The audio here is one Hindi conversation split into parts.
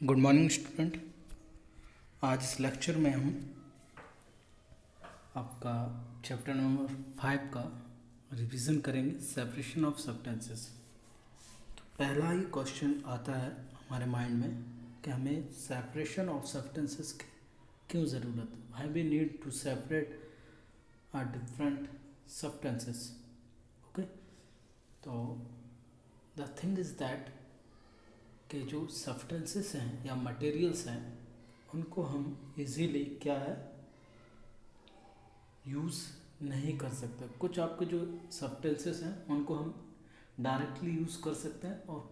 Good morning student. आज इस लेक्चर में हम आपका चैप्टर नंबर 5 का रिवीजन करेंगे, सेपरेशन ऑफ सब्सटेंसेस। पहला ही क्वेश्चन आता है हमारे माइंड में कि हमें सेपरेशन ऑफ सब्सटेंसेस की क्यों ज़रूरत है, why we need to separate our different substances. Okay, तो द थिंग इज़ दैट कि जो सब्सटेंसेस हैं या मटेरियल्स हैं उनको हम इजीली क्या है यूज़ नहीं कर सकते। कुछ आपके जो सब्सटेंसेस हैं उनको हम डायरेक्टली यूज़ कर सकते हैं और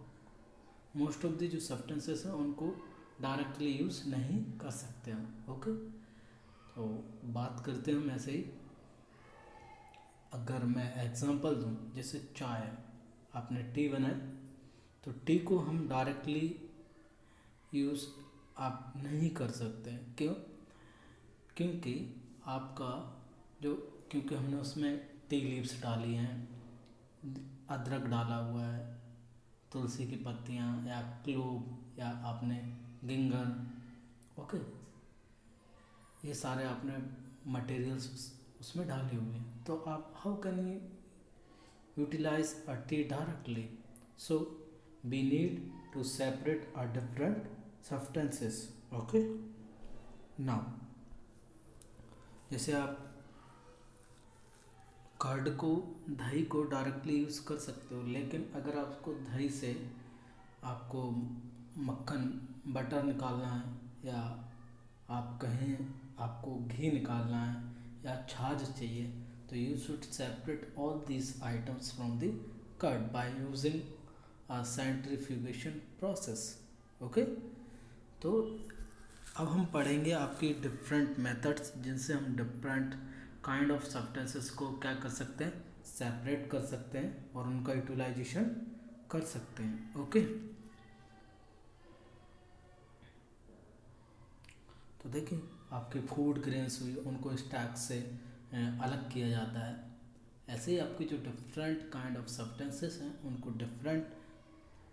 मोस्ट ऑफ द जो सब्सटेंसेस हैं उनको डायरेक्टली यूज़ नहीं कर सकते हम। ओके, तो बात करते हैं हम ऐसे ही। अगर मैं एग्जांपल दूं, जैसे चाय, आपने टी बनाई तो टी को हम डायरेक्टली यूज़ आप नहीं कर सकते। क्यों? क्योंकि आपका जो क्योंकि हमने उसमें टी लीव्स डाली हैं, अदरक डाला हुआ है, तुलसी की पत्तियाँ या क्लोव या आपने गिंगर, ओके, ये सारे आपने मटेरियल्स उसमें डाले हुए हैं। तो आप how can you utilize a tea directly? So we need to separate our different substances. Okay, now जैसे आप कर्ड को, दही को डायरेक्टली यूज़ कर सकते हो, लेकिन अगर आपको दही से आपको मक्खन, बटर निकालना है या आप कहें आपको घी निकालना है या छाछ चाहिए, तो you should separate all these items from the curd by using centrifugation process. Okay, तो अब हम पढ़ेंगे आपकी डिफरेंट मेथड्स जिनसे हम डिफरेंट काइंड ऑफ सब्सटेंसेस को क्या कर सकते हैं, सेपरेट कर सकते हैं और उनका यूटिलाइजेशन कर सकते हैं। ओके, तो देखिए आपके फूड ग्रेन्स हुई, उनको स्टैक से अलग किया जाता है। ऐसे ही आपकी जो डिफरेंट काइंड ऑफ सब्सटेंसेस हैं उनको डिफरेंट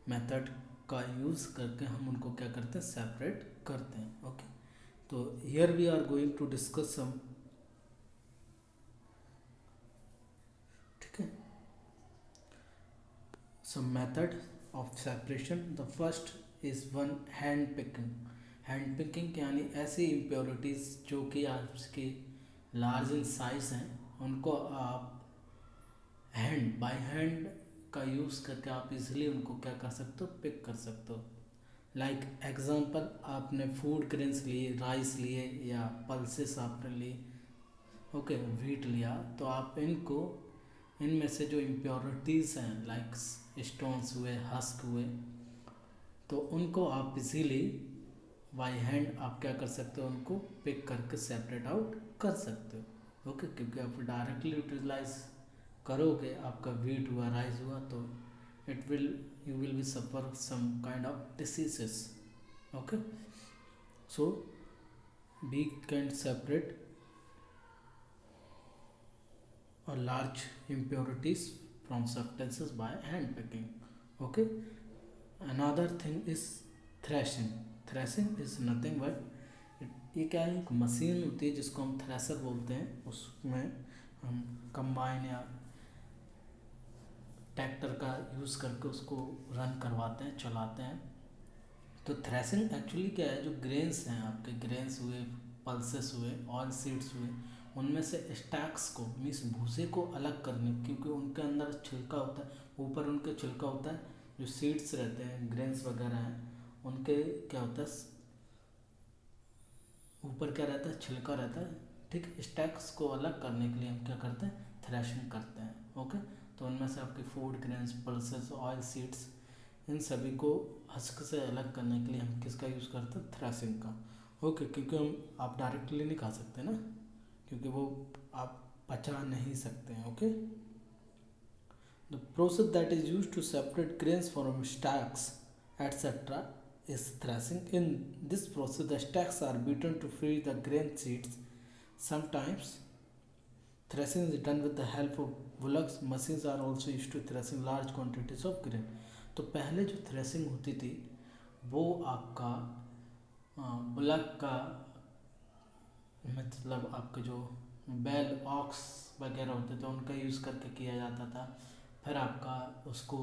मेथड का यूज़ करके हम उनको क्या करते हैं, सेपरेट करते हैं। ओके, तो here we are going to discuss some, ठीक है, some method of separation. The first is one hand picking. Hand picking यानी ऐसी इम्प्योरिटीज़ जो कि आपके लार्ज इन साइज हैं उनको आप बाय हैंड का यूज़ करके आप इजीली उनको क्या कर सकते हो, पिक कर सकते हो। लाइक एग्जांपल, आपने फूड ग्रेन्स लिए, राइस लिए या पल्सेस आपने लिए, ओके, व्हीट लिया, तो आप इनको, इनमें से जो इम्प्योरिटीज़ हैं लाइक स्टोन्स हुए, हस्क हुए, तो उनको आप इजीली बाय हैंड आप क्या कर सकते हो, उनको पिक करके सेपरेट आउट कर सकते हो। ओके, क्योंकि आप डायरेक्टली यूटिलाइज करोगे, आपका व्हीट हुआ, राइस हुआ, तो you will be suffer some kind of diseases. Okay, so we can separate a large impurities from substances by hand picking. Okay, another thing is threshing. Threshing is nothing but ये क्या है, एक मशीन होती है जिसको हम थ्रेसर बोलते हैं। उसमें हम कंबाइन या ट्रैक्टर का यूज़ करके उसको रन करवाते हैं, चलाते हैं। तो थ्रेसिंग एक्चुअली क्या है, जो ग्रेन्स हैं आपके, ग्रेन्स हुए, पल्सेस हुए, ऑयल सीड्स हुए, उनमें से स्टैक्स को, मीन्स भूसे को अलग करने, क्योंकि उनके अंदर छिलका होता है, ऊपर उनके छिलका होता है, जो सीड्स रहते हैं, ग्रेन्स वगैरह हैं, उनके क्या होता है, ऊपर क्या रहता है, छिलका रहता है। ठीक, स्टैक्स को अलग करने के लिए हम क्या करते हैं, थ्रेशिंग करते हैं। ओके, तो उनमें से आपके food grains, pulses, oil seeds, इन सभी को हस्क से अलग करने के लिए हम किसका यूज़ करते हैं, थ्रेशिंग का। ओके, क्योंकि हम आप डायरेक्टली नहीं खा सकते ना, क्योंकि वो आप पचा नहीं सकते हैं। Okay, the process that is use to separate grains from stalks etcetera is threshing. In this process, the stacks are beaten to free the grain seeds. Sometimes threshing is done with the help of bullocks. Machines are also used to threshing large quantities of grain. तो पहले जो थ्रेसिंग होती थी वो आपका बुलक का मतलब आपके जो बैल ऑक्स वगैरह होते थे उनका यूज़ करके किया जाता था। फिर आपका उसको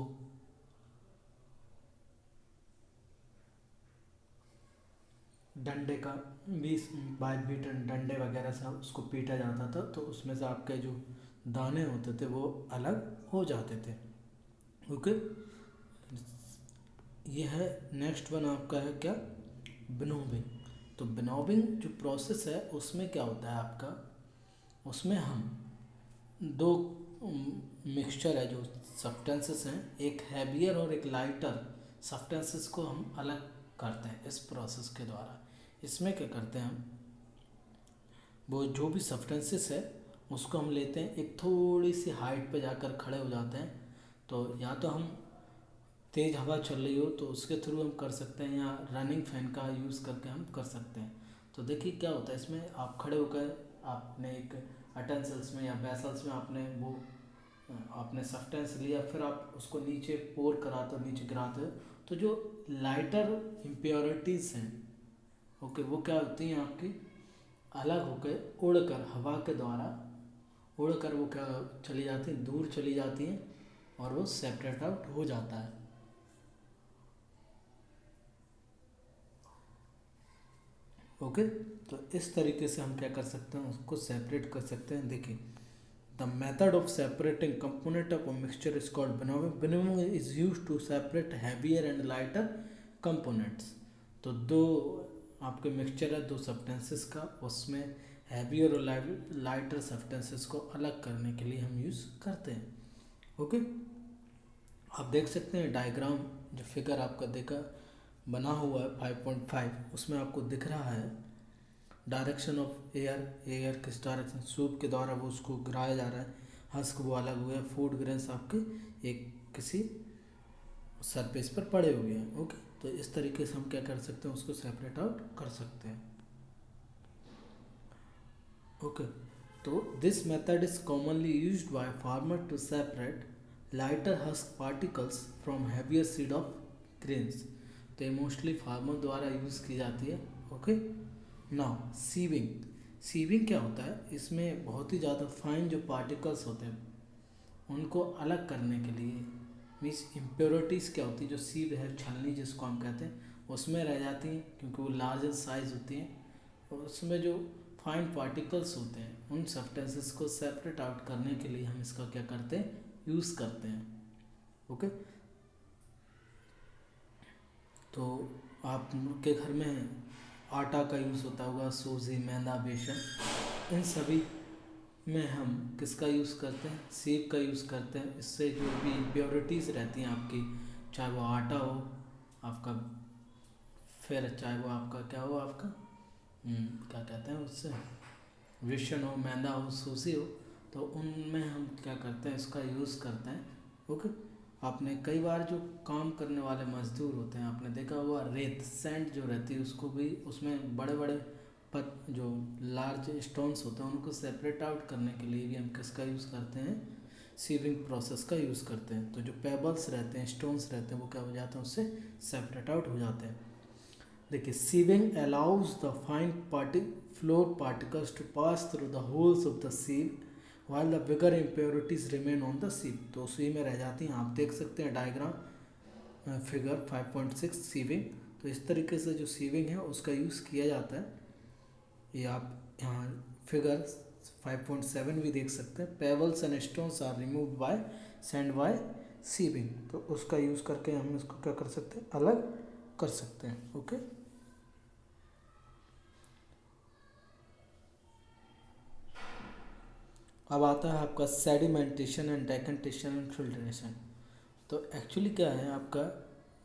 डंडे का 20 बाई 20 डंडे वगैरह से उसको पीटा जाता था, तो उसमें से आपके जो दाने होते थे वो अलग हो जाते थे। ओके, ये है। नेक्स्ट वन आपका है क्या, विनोविंग। तो विनोविंग जो प्रोसेस है उसमें क्या होता है आपका, उसमें हम दो मिक्सचर है जो सब्सटेंसेस हैं, एक हैवियर और एक लाइटर सब्सटेंसेस को हम अलग करते हैं इस प्रोसेस के द्वारा। इसमें क्या करते हैं हम, वो जो भी सब्सटेंसेस है उसको हम लेते हैं, एक थोड़ी सी हाइट पे जाकर खड़े हो जाते हैं। तो या तो हम तेज़ हवा चल रही हो तो उसके थ्रू हम कर सकते हैं, या रनिंग फैन का यूज़ करके हम कर सकते हैं। तो देखिए क्या होता है इसमें, आप खड़े होकर आपने एक अटेंसिल्स में या वेसल्स में आपने सब्सटेंस लिया, फिर आप उसको नीचे पोर कराते हो, नीचे गिराते हो, तो जो लाइटर इम्प्योरिटीज़ हैं, ओके, वो क्या होती हैं आपकी अलग होकर उड़कर हवा के द्वारा उड़कर वो क्या चली जाती हैं, दूर चली जाती हैं, और वो सेपरेट आउट हो जाता है। ओके, तो इस तरीके से हम क्या कर सकते हैं, उसको सेपरेट कर सकते हैं। देखिए, the method of separating component of a mixture is called winnowing. Winnowing is used to separate heavier and lighter components. तो दो आपके मिक्सचर है, दो सब्सटेंसेस का, उसमें हैवियर और लाइटर सब्सटेंसेस को अलग करने के लिए हम यूज़ करते हैं। ओके, आप देख सकते हैं डायग्राम, जो फिगर आपका देखा बना हुआ है 5.5, उसमें आपको दिख रहा है डायरेक्शन ऑफ एयर किस डायरेक्शन, सूप के द्वारा वो उसको गिराया जा रहा है, हस्क वो अलग हुए हैं, फूड ग्रेन्स आपके एक किसी सरफेस पर पड़े हुए हैं। ओके, तो इस तरीके से हम क्या कर सकते हैं, उसको सेपरेट आउट कर सकते हैं। ओके, तो this method is commonly used by farmer to separate lighter husk particles from heavier seed of grains. तो ये मोस्टली फार्मर द्वारा यूज़ की जाती है। Okay, now sieving. सीविंग क्या होता है, इसमें बहुत ही ज़्यादा फाइन जो पार्टिकल्स होते हैं उनको अलग करने के लिए, मीन्स इम्प्योरिटीज़ क्या होती है, जो सीव है, छलनी जिसको हम कहते हैं, उसमें रह जाती हैं क्योंकि वो लार्ज साइज होती हैं, और उसमें जो फाइन पार्टिकल्स होते हैं उन सब्सटेंसेस को सेपरेट आउट करने के लिए हम इसका क्या करते हैं, यूज़ करते हैं। ओके, तो आपके घर में आटा का यूज़ होता होगा, सूजी, मैदा, बेसन, इन सभी में हम किसका यूज़ करते हैं, सेब का यूज़ करते हैं। इससे जो भी इम्प्योरिटीज़ रहती हैं आपकी, चाहे वो आटा हो आपका, फिर चाहे वो आपका क्या हो, आपका क्या कहते हैं उससे, बेसन हो, मैदा हो, सूजी हो, तो उनमें हम क्या करते हैं, इसका यूज़ करते हैं। ओके, आपने कई बार जो काम करने वाले मजदूर होते हैं, आपने देखा हुआ रेत सैंड जो रहती है उसको भी, उसमें बड़े बड़े जो लार्ज स्टोन्स होते हैं उनको सेपरेट आउट करने के लिए भी हम किसका यूज़ करते हैं, सीविंग प्रोसेस का यूज़ करते हैं। तो जो पेबल्स रहते हैं, स्टोन्स रहते हैं, वो क्या हो जाते हैं, उससे सेपरेट आउट हो जाते हैं। देखिए, sieving allows the fine flour particles to pass through the holes of the sieve while the bigger impurities remain on the sieve। तो उसी में रह जाती हैं। आप देख सकते हैं डायग्राम फिगर 5.6 सीविंग। तो इस तरीके से जो सीविंग है उसका यूज़ किया जाता है। ये आप यहाँ फिगर 5.7 भी देख सकते हैं। Pebbles and stones are removed by sand by sieving. तो उसका यूज़ करके हम इसको क्या कर सकते हैं, अलग कर सकते हैं। ओके, अब आता है आपका सेडिमेंटेशन एंड डेकेंटेशन एंड फिल्ट्रेशन। तो एक्चुअली क्या है आपका,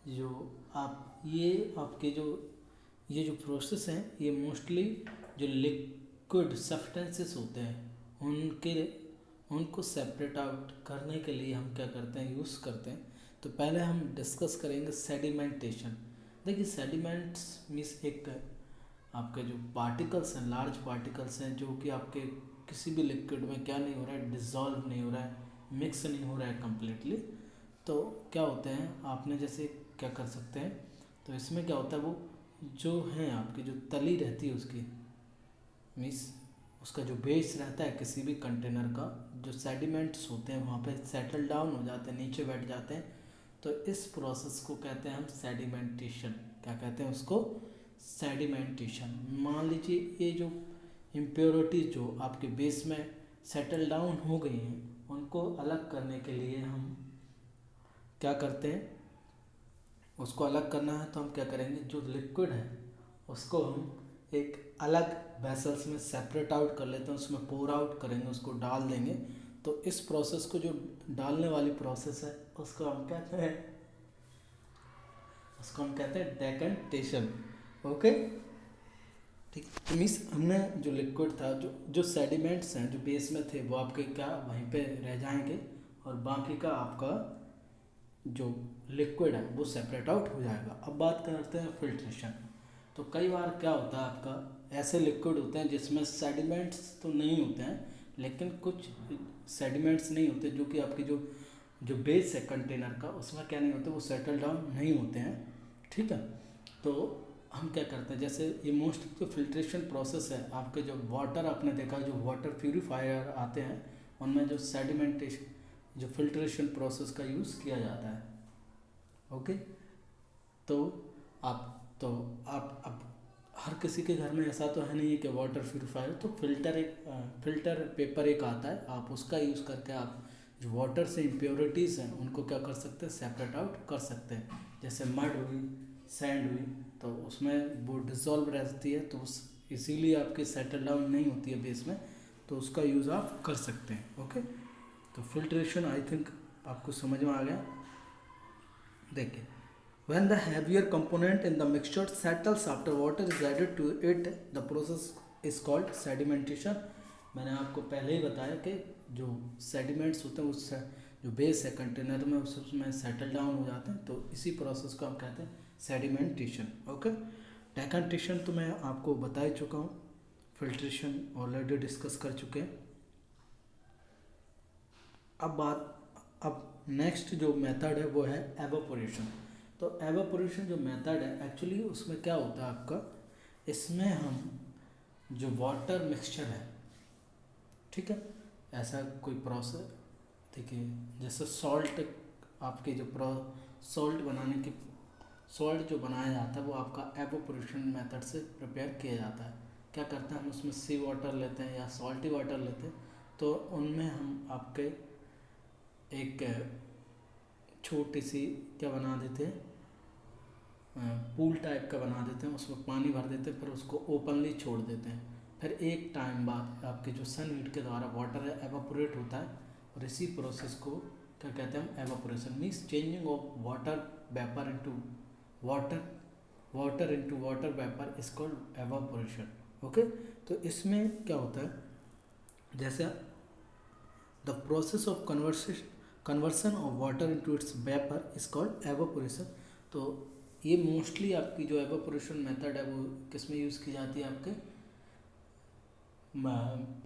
जो आप ये आपके जो ये जो प्रोसेस हैं, ये मोस्टली जो लिक्विड सब्सटेंसेस होते हैं उनको सेपरेट आउट करने के लिए हम क्या करते हैं, यूज़ करते हैं। तो पहले हम डिस्कस करेंगे सेडिमेंटेशन। देखिए, सेडिमेंट्स मीन्स एक आपके जो पार्टिकल्स हैं, लार्ज पार्टिकल्स हैं, जो कि आपके किसी भी लिक्विड में क्या नहीं हो रहा है, डिज़ोल्व नहीं हो रहा है, मिक्स नहीं हो रहा है कम्प्लीटली। तो क्या होते हैं, आपने जैसे क्या कर सकते हैं, तो इसमें क्या होता है, वो जो है आपकी जो तली रहती है उसकी, मीन्स उसका जो बेस रहता है किसी भी कंटेनर का, जो सेडिमेंट्स होते हैं वहाँ पे सेटल डाउन हो जाते हैं, नीचे बैठ जाते हैं, तो इस प्रोसेस को कहते हैं हम सेडिमेंटेशन। क्या कहते हैं उसको? सेडिमेंटेशन। मान लीजिए ये जो इम्प्योरिटीज जो आपके बेस में सेटल डाउन हो गई हैं, उनको अलग करने के लिए हम क्या करते हैं, उसको अलग करना है तो हम क्या करेंगे, जो लिक्विड है उसको हम एक अलग वेसल्स में सेपरेट आउट कर लेते हैं, उसमें पोर आउट करेंगे, उसको डाल देंगे। तो इस प्रोसेस को, जो डालने वाली प्रोसेस है, उसको हम कहते हैं डेकेंटेशन। ओके, ठीक। मीन्स हमने जो लिक्विड था, जो सेडिमेंट्स हैं जो बेस में थे, वो आपके क्या वहीं पे रह जाएंगे, और बाकी का आपका जो लिक्विड है वो सेपरेट आउट हो जाएगा। अब बात करते हैं फिल्ट्रेशन। तो कई बार क्या होता है, आपका ऐसे लिक्विड होते हैं जिसमें सेडिमेंट्स तो नहीं होते हैं, लेकिन कुछ सेडिमेंट्स नहीं होते, जो कि आपकी जो बेस है कंटेनर का, उसमें क्या नहीं होते, वो सेटल डाउन नहीं होते हैं। ठीक है, तो हम क्या करते हैं, जैसे ये मोस्ट जो फिल्ट्रेशन प्रोसेस है, आपके जो वाटर आपने देखा, जो वाटर प्यूरीफायर आते हैं, उनमें जो सेडिमेंटेशन, जो फिल्ट्रेशन प्रोसेस का यूज़ किया जाता है। ओके, तो आप अब हर किसी के घर में ऐसा तो है नहीं है कि वाटर प्यूरीफायर, तो फिल्टर पेपर एक आता है, आप उसका यूज़ करके आप जो वाटर से इम्प्योरिटीज़ हैं उनको क्या कर सकते हैं, सेपरेट आउट कर सकते हैं। जैसे मड हुई, सैंड हुई, तो उसमें वो डिज़ोल्व रहती है, तो उस इसीलिए आपकी सेटल डाउन नहीं होती है बेस में, तो उसका यूज़ आप कर सकते हैं। ओके, तो फिल्ट्रेशन आई थिंक आपको समझ में आ गया। देखिए, when the heavier component in the mixture settles after water is added to it, the process is called sedimentation। मैंने आपको पहले ही बताया कि जो सेडिमेंट्स होते हैं उससे जो बेस है कंटेनर में उसमें सेटल डाउन हो जाते हैं, तो इसी प्रोसेस को हम कहते हैं सेडिमेंटेशन। ओके, डेकेंटेशन तो मैं आपको बता ही चुका हूँ, फिल्ट्रेशन ऑलरेडी डिस्कस कर चुके हैं। अब नेक्स्ट जो मेथड है वो है एवापोरेशन। तो एवापोरेशन जो मेथड है, एक्चुअली उसमें क्या होता है आपका, इसमें हम जो वाटर मिक्सचर है, ठीक है, ऐसा कोई प्रोसेस, ठीक है, जैसे सॉल्ट, आपके जो सॉल्ट बनाने की सॉल्ट जो बनाया जाता है वो आपका एवापोरेशन मेथड से प्रिपेयर किया जाता है। क्या करते हैं हम, उसमें सी वाटर लेते हैं या सॉल्टी वाटर लेते हैं, तो उनमें हम आपके एक छोटी सी क्या बना देते हैं, पूल टाइप का बना देते हैं, उसमें पानी भर देते हैं, फिर उसको ओपनली छोड़ देते हैं। फिर एक टाइम बाद आपके जो सन हीट के द्वारा वाटर एवापोरेट होता है, और इसी प्रोसेस को क्या कहते हैं हम, evaporation. Means changing of water vapour into water into water vapour is called evaporation. Okay, तो इसमें क्या होता है, जैसे the process of conversion of water into its vapour is called evaporation. तो ये मोस्टली आपकी जो एवापोरेशन मेथड है वो किस में यूज़ की जाती है, आपके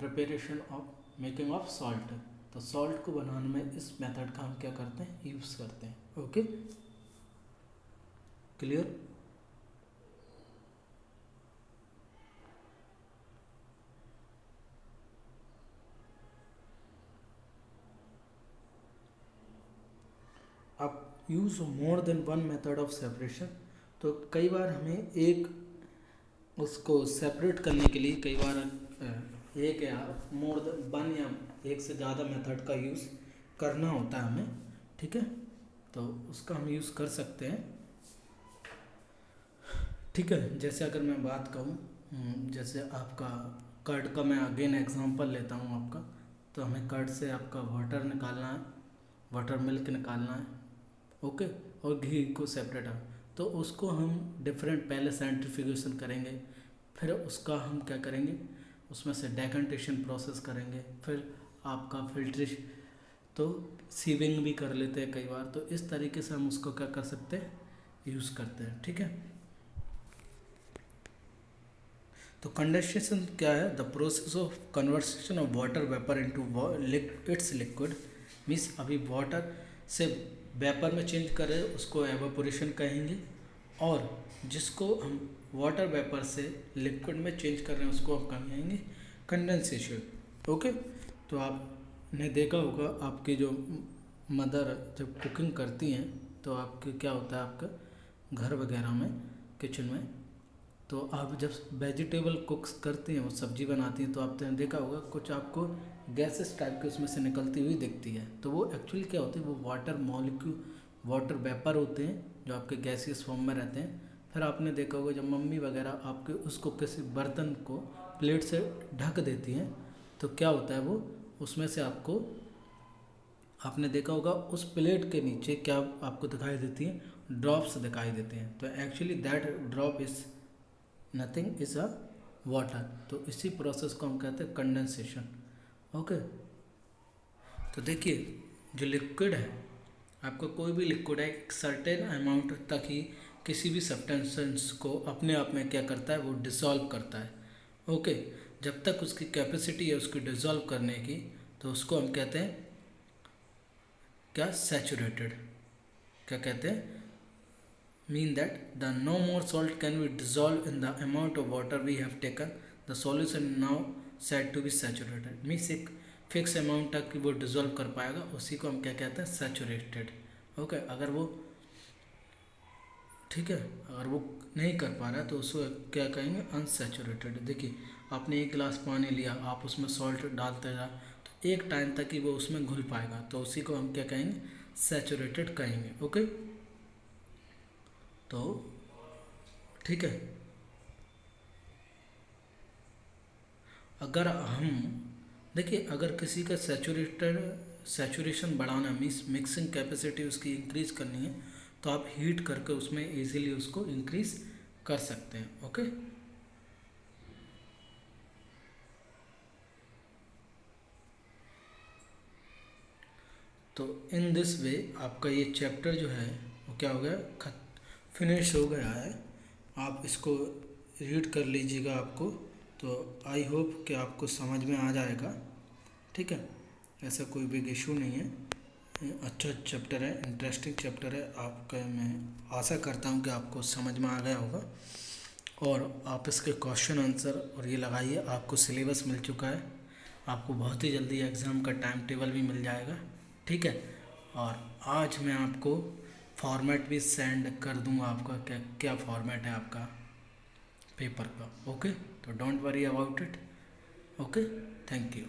preparation of making of salt. तो सॉल्ट को बनाने में इस मेथड का हम क्या करते हैं, यूज़ करते हैं। Okay, clear. अब use more than one method of separation. तो कई बार हमें एक उसको सेपरेट करने के लिए कई बार एक या मोर देन वन या एक से ज़्यादा मेथड का यूज़ करना होता है हमें। ठीक है, तो उसका हम यूज़ कर सकते हैं। ठीक है, जैसे अगर मैं बात कहूँ, जैसे आपका कर्ड का मैं अगेन एग्जांपल लेता हूँ आपका, तो हमें कर्ड से आपका वाटर निकालना है, वाटर मिल्क निकालना है, ओके, और घी को सेपरेट है, तो उसको हम डिफरेंट पहले सेंट्रीफ्यूगेशन करेंगे, फिर उसका हम क्या करेंगे, उसमें से डेकेंटेशन प्रोसेस करेंगे, फिर आपका फिल्ट्रेशन, तो सीविंग भी कर लेते हैं कई बार। तो इस तरीके से हम उसको क्या कर सकते हैं, यूज़ करते हैं। ठीक है, तो कंडेंसेशन क्या है, the process of conversation of water vapour into its liquid. Means अभी वाटर से वेपर में चेंज कर रहे हैं, उसको एवापोरेशन कहेंगे, और जिसको हम वाटर वेपर से लिक्विड में चेंज कर रहे हैं उसको आप कहेंगे कंडेंसेशन। ओके, तो आपने देखा होगा आपकी जो मदर जब कुकिंग करती हैं तो आपके क्या होता है, आपका घर वगैरह में किचन में, तो आप जब वेजिटेबल कुक्स करती हैं, वो सब्जी बनाती हैं, तो आपने देखा होगा कुछ आपको गैसेस टाइप के उसमें से निकलती हुई दिखती है। तो वो एक्चुअली क्या होती है, वो वाटर मॉलिक्यूल, वाटर वेपर होते हैं जो आपके गैसियस फॉर्म में रहते हैं। फिर आपने देखा होगा जब मम्मी वगैरह आपके उसको किसी बर्तन को प्लेट से ढक देती हैं तो क्या होता है, वो उसमें से आपको, आपने देखा होगा उस प्लेट के नीचे क्या आपको दिखाई देती हैं, ड्रॉप्स दिखाई देते हैं। तो actually that drop is nothing is a water. तो इसी प्रोसेस को हम कहते हैं कंडेंसेशन। ओके, तो देखिए जो लिक्विड है, आपका कोई भी लिक्विड है एक सर्टेन अमाउंट तक ही किसी भी सब्सटेंस को अपने आप में क्या करता है, वो डिसॉल्व करता है। ओके, जब तक उसकी कैपेसिटी है उसको डिसॉल्व करने की, तो उसको हम कहते हैं क्या, सैचुरेटेड। क्या कहते हैं, mean that the no more salt can be dissolved in the amount of water we have taken, the solution now said to be saturated। Means एक फिक्स अमाउंट तक वो डिजोल्व कर पाएगा, उसी को हम क्या कहते हैं, सैचुरेटेड। ओके, अगर वो, ठीक है, अगर वो नहीं कर पा रहा है तो उसको क्या कहेंगे, अनसैचुरेटेड। देखिए आपने एक गिलास पानी लिया, आप उसमें सॉल्ट डालते रहा तो एक टाइम तक ही वो उसमें घुल पाएगा, तो उसी को हम क्या कहेंगे, सैचुरेटेड कहेंगे। ओके, तो ठीक है, अगर हम देखिए, अगर किसी का सैचुरेशन बढ़ाना मीन्स मिक्सिंग कैपेसिटी उसकी इंक्रीज करनी है, तो आप हीट करके उसमें इजीली उसको इंक्रीज कर सकते हैं। ओके, तो इन दिस वे आपका ये चैप्टर जो है वो क्या हो गया, फिनिश हो गया है। आप इसको रीड कर लीजिएगा आपको, तो आई होप कि आपको समझ में आ जाएगा। ठीक है, ऐसा कोई बिग इशू नहीं है, अच्छा चैप्टर है, इंटरेस्टिंग चैप्टर है। आपका मैं आशा करता हूँ कि आपको समझ में आ गया होगा, और आप इसके क्वेश्चन आंसर और ये लगाइए। आपको सिलेबस मिल चुका है, आपको बहुत ही जल्दी एग्ज़ाम का टाइम टेबल भी मिल जाएगा। ठीक है, और आज मैं आपको फॉर्मेट भी सेंड कर दूंगा, आपका क्या क्या फॉर्मेट है आपका पेपर का। ओके, तो don't worry about it. Okay, thank you.